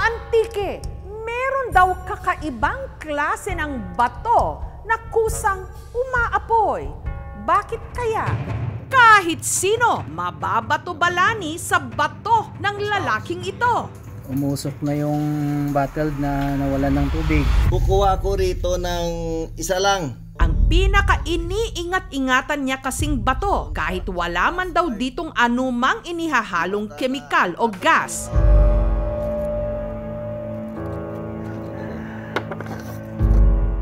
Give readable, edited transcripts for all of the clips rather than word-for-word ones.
Antique, meron daw kakaibang klase ng bato na kusang umaapoy. Bakit kaya? Kahit sino, mababato-balani sa bato ng lalaking ito. Umusok na yung bottle na nawalan ng tubig. Kukuha ko rito ng isa lang. Ang pinaka-iniingat-ingatan niya kasing bato kahit wala man daw ditong anumang inihahalong kemikal o gas.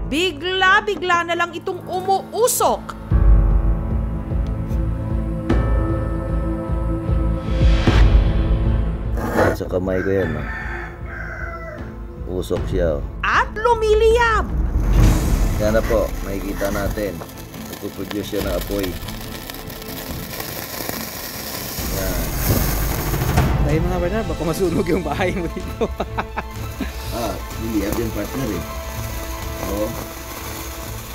Bigla-bigla na lang itong umuusok. Sa kamay ko yan. Usok siya. At lumiliyab. Yan na po, makikita natin. Nagpuproduce siya ng apoy. Yan. Dahil mga Bernard, baka masunog yung bahay mo dito. Liliyab yung partner eh. Oo.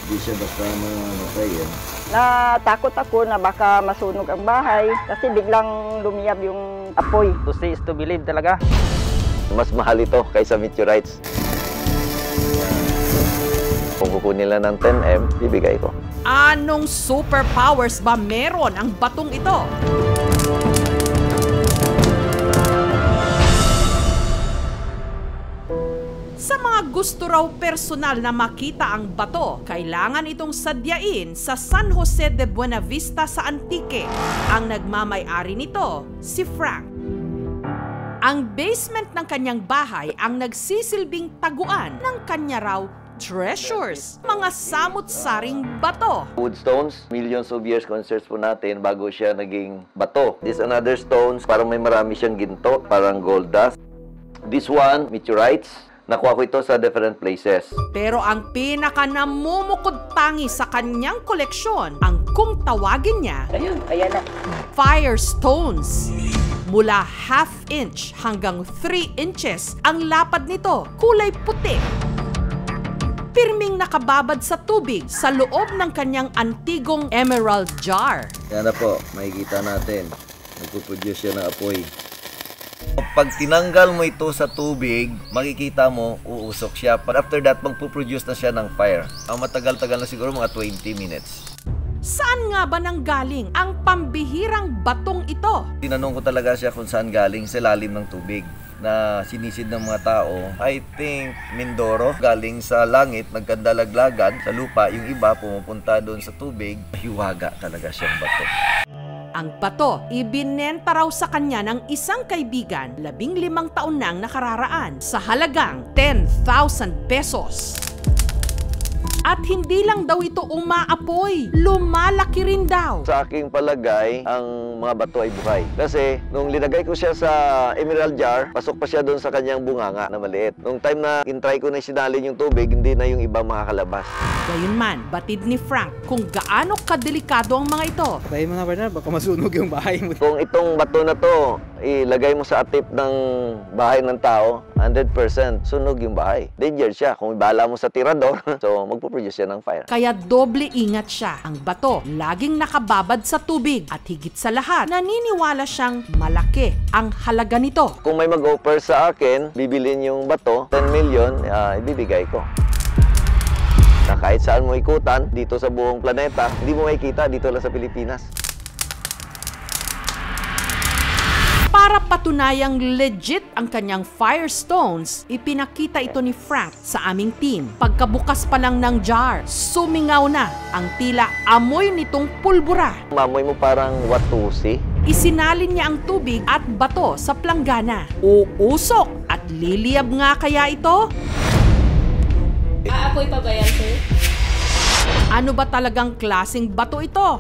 Hindi siya basta mamatay yan. Natakot ako na baka masunog ang bahay kasi biglang lumiyab yung apoy. To see is to believe talaga. Mas mahal ito kaysa meteorites. Kung kukunin nila ng 10M, bibigay ko. Anong superpowers ba meron ang batong ito? Sa mga gusto raw personal na makita ang bato, kailangan itong sadyain sa San Jose de Buenavista sa Antique. Ang nagmamay-ari nito, si Frank. Ang basement ng kanyang bahay ang nagsisilbing taguan ng kanya raw treasures, mga samut-saring bato. Wood stones, millions of years concerts po natin bago siya naging bato. This another stones, parang may marami siyang ginto, parang gold dust. This one, meteorites. Nakuha ko ito sa different places. Pero ang pinaka-namumukod-tangi sa kanyang koleksyon, ang kung tawagin niya, Ayan na. firestones. Mula 1/2 inch hanggang 3 inches ang lapad nito, kulay puti. Pirming nakababad sa tubig sa loob ng kanyang antigong emerald jar. Yan na po, makikita natin. Nagpuproduce siya ng apoy. Pag tinanggal mo ito sa tubig, makikita mo, uusok siya. But after that, magpuproduce na siya ng fire. Ang matagal-tagal na siguro, mga 20 minutes. Saan nga ba nanggaling ang pambihirang batong ito? Tinanong ko talaga siya kung saan galing sa lalim ng tubig na sinisid ng mga tao. I think Mindoro, galing sa langit, nagkandalaglagan sa lupa. Yung iba pumupunta doon sa tubig, hiwaga talaga siyang bato. Ang bato, ibinenta raw sa kanya ng isang kaibigan 15 taon nang nakararaan sa halagang 10,000 pesos. At hindi lang daw ito umaapoy, lumalaki rin daw. Sa aking palagay, ang mga bato ay buhay. Kasi nung linagay ko siya sa emerald jar, pasok pa siya doon sa kanyang bunganga na maliit. Nung time na intry ko na sinalin yung tubig, hindi na yung iba makakalabas. Gayunman, batid ni Frank kung gaano kadelikado ang mga ito. Dahil mga Bernard, baka masunog yung bahay mo. Kung itong bato na to, ilagay mo sa atip ng bahay ng tao, 100% sunog yung bahay. Danger siya. Kung ibala mo sa tirador, so magpuproduce siya ng fire. Kaya doble ingat siya. Ang bato, laging nakababad sa tubig. At higit sa lahat, naniniwala siyang malaki ang halaga nito. Kung may mag-offer sa akin, bibilin yung bato, 10 million, ibibigay ko. Na kahit saan mo ikutan, dito sa buong planeta, hindi mo makikita dito lang sa Pilipinas. Para patunayang legit ang kanyang firestones, ipinakita ito ni Frank sa aming team. Pagkabukas pa lang ng jar, sumingaw na ang tila amoy nitong pulbura. Mamoy mo parang watusi. Isinalin niya ang tubig at bato sa planggana. Uusok at liliyab nga kaya ito? Aapoy pa ba yan, sir? Ano ba talagang klaseng bato ito?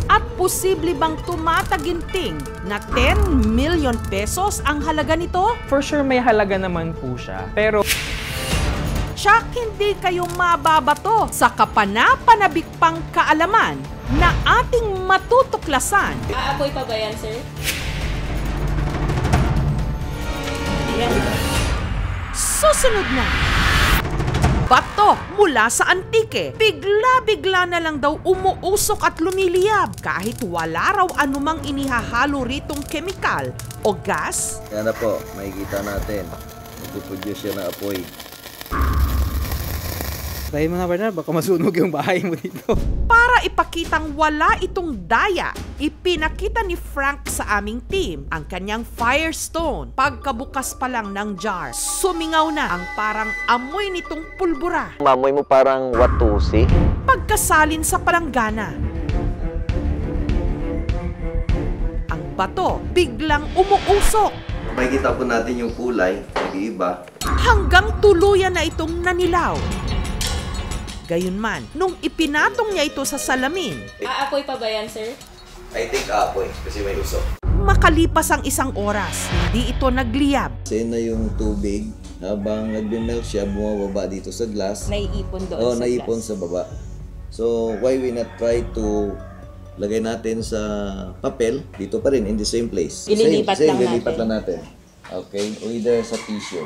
At posible bang tumataginting na 10 million pesos ang halaga nito? For sure may halaga naman po siya. Pero Tsak hindi kayo mababato sa kapanapanabik pang kaalaman na ating matutuklasan. Aapoy pa ba yan, sir? Susunod na, bato mula sa antike. Bigla-bigla na lang daw umuusok at lumiliyab kahit wala raw anumang inihahalo ritong kemikal o gas. Yan na po, makikita natin. Nagpuproduce siya ng apoy. Tayo mo na, partner, baka masunog yung bahay mo dito. Para ipakitang wala itong daya, ipinakita ni Frank sa aming team ang kanyang Firestone. Pagkabukas pa lang ng jar, sumingaw na ang parang amoy nitong pulbura. Mamoy mo parang watusi. Pagkasalin sa palanggana, ang bato biglang umuusok Makikita po natin yung kulay, nag-iiba. hanggang tuluyan na itong nanilaw. Gayunman, nung ipinatong niya ito sa salamin, Aapoy pa ba yan, sir? I think apoy, kasi may usok. makalipas ang isang oras, hindi ito nagliyab. Same na yung tubig. Habang nagbe-melt siya, bumababa dito sa glass. Naiipon doon Oh, sa naipon glass. sa baba. So, why we not try to lagay natin sa papel, dito pa rin, in the same place. Ililipat lang ililipat natin. lang natin. Okay, o either sa tissue.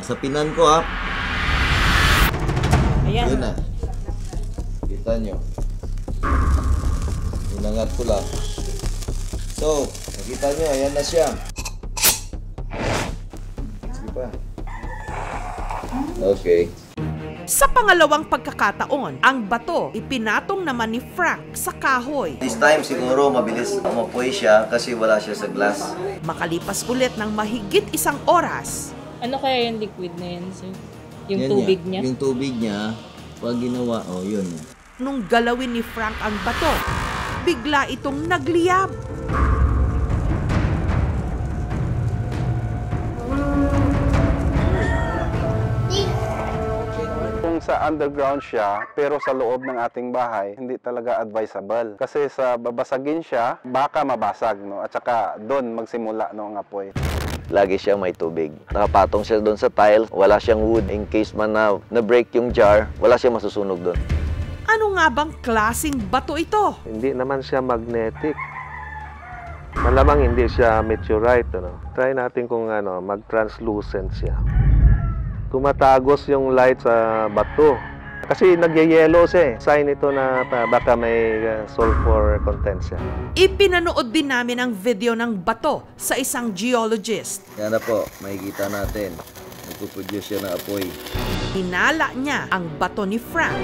Sa pinan ko Ayan. yun na. Kita nyo. Inangat ko lang. So, nakita nyo, ayan na siya. Sige pa. Okay. Sa pangalawang pagkakataon, ang bato ipinatong naman ni Frank sa kahoy. This time siguro mabilis umapoy siya kasi wala siya sa glass. Makalipas ulit ng mahigit isang oras, Ano kaya yung liquid na yan, sir? Yung Yan tubig niya. niya? Yung tubig niya, pag ginawa, yun. nung galawin ni Frank ang bato, bigla itong nagliyab. Kung sa underground siya, pero sa loob ng ating bahay, hindi talaga advisable. Kasi sa babasagin siya, baka mabasag, no? At saka doon magsimula no, ang apoy. Lagi siyang may tubig. Nakapatong siya doon sa tile, wala siyang wood. In case man na-break yung jar, wala siyang masusunog doon. Ano nga bang klaseng bato ito? Hindi naman siya magnetic. Malamang hindi siya meteorite. Try natin kung mag-translucent siya. Tumatagos yung light sa bato. Kasi nagyayelo siya. Sign ito na baka may sulfur content siya. Ipinanood din namin ang video ng bato sa isang geologist. Yan na po, makikita natin. Nagpuproduce siya ng apoy. Hinala niya ang bato ni Frank.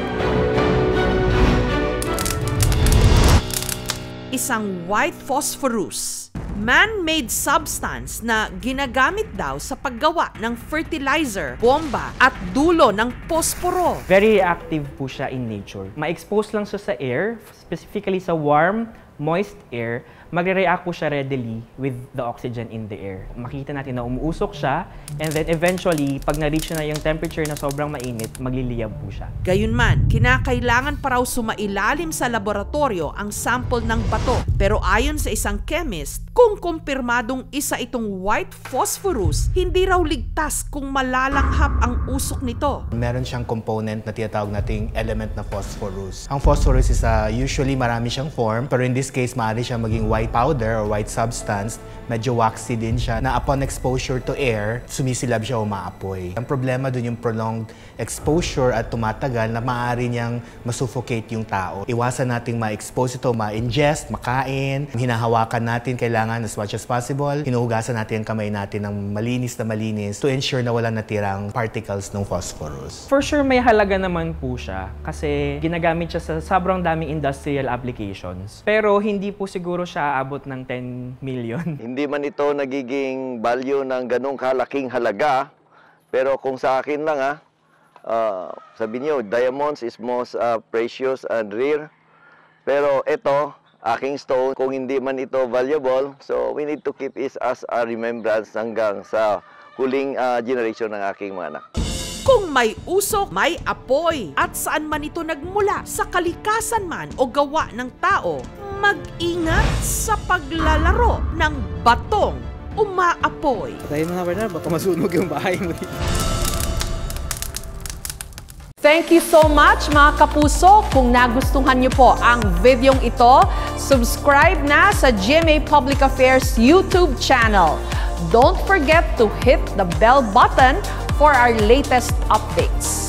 Isang white phosphorus, man-made substance na ginagamit daw sa paggawa ng fertilizer, bomba at dulo ng posporo. Very reactive po siya in nature. Ma-expose lang siya sa air, specifically sa warm, moist air, magre-react po siya readily with the oxygen in the air. Makita natin na umuusok siya, and then eventually, pag na-reach na yung temperature na sobrang mainit, magliliyab po siya. Gayunman, kinakailangan pa raw sumailalim sa laboratorio ang sample ng bato. Pero ayon sa isang chemist, kung kumpirmadong isa itong white phosphorus, hindi raw ligtas kung malalanghap ang usok nito. Meron siyang component na tinatawag nating element na phosphorus. Ang phosphorus is usually marami siyang form, pero in this case, maaari siya maging white powder or white substance. Medyo waxy din siya na upon exposure to air, sumisilab siya o maapoy. Ang problema dun yung prolonged exposure at tumatagal na maaari niyang masuffocate yung tao. Iwasan nating ma-expose ito, ma-ingest, makain, hinahawakan natin kailangan as much as possible. Hinuhugasan natin ang kamay natin ng malinis to ensure na walang natirang particles ng phosphorus. For sure, may halaga naman po siya kasi ginagamit siya sa sobrang daming industrial applications. Pero hindi po siguro siya aabot ng 10 million. Hindi man ito nagiging value ng ganong kalaking halaga, pero kung sa akin lang sabi niyo, diamonds is most precious and rare. Pero ito, aking stone, kung hindi man ito valuable, so we need to keep it as a remembrance hanggang sa huling generation ng aking mga anak. Kung may usok, may apoy, at saan man ito nagmula, sa kalikasan man o gawa ng tao, mag-ingat sa paglalaro ng batong umaapoy. Tayo mo na, partner, baka masunog yung bahay mo dito. Thank you so much mga kapuso. Kung nagustuhan niyo po ang videong ito, subscribe na sa GMA Public Affairs YouTube channel. Don't forget to hit the bell button for our latest updates.